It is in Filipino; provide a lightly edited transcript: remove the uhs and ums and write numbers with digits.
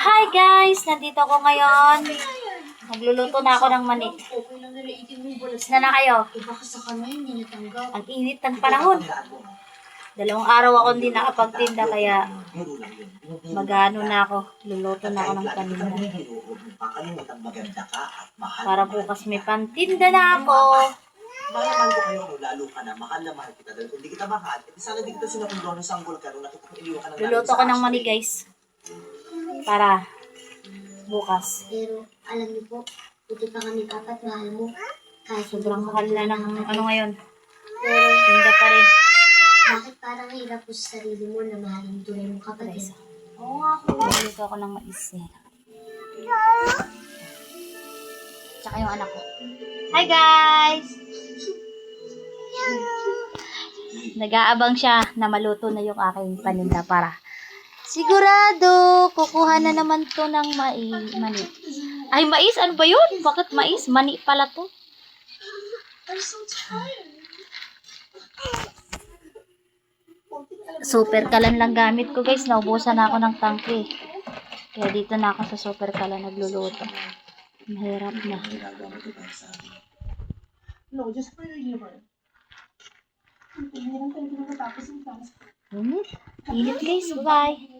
Hi guys! Nandito ako ngayon. Magluluto na ako ng mani. Isna na kayo. Ang init ng panahon. 2 araw ako hindi nakapagtinda kaya mag-ano na ako. Luluto na ako ng paninda. Para bukas may pantinda na ako. Mahal ko kayo, lalo ka na. Mahal na mahal kita. Dahil kung di kita mahal, sana di kita sinakulo ng sanggol ka. Nung nakita ko iliwa ka ng Luluto ko ng mani guys. Para bukas. Pero alam niyo po, buti pa kami apat mahal mo. Kahit Sobrang mahal na ng ano ngayon. Pero Tinda pa rin. bakit parang hirap po sa sarili mo na mahalin tunay mong kapatid? Oo nga ako. Luluto ako ng mais eh. Tsaka yung anak ko. Hi guys! Nag-aabang siya na maluto na yung aking paninda para sigurado kukuha na naman to ng mani. Ay, mais? Ano ba yun? Bakit mais? Mani pala to. Super kalan lang gamit ko guys. Naubusan na ako ng tangke. Kaya dito na ako sa super kalan nagluluto. Mahirap na. No, just for your humor. Hindi naman talaga nakatapos yung task. Init. Init guys. Bye-bye.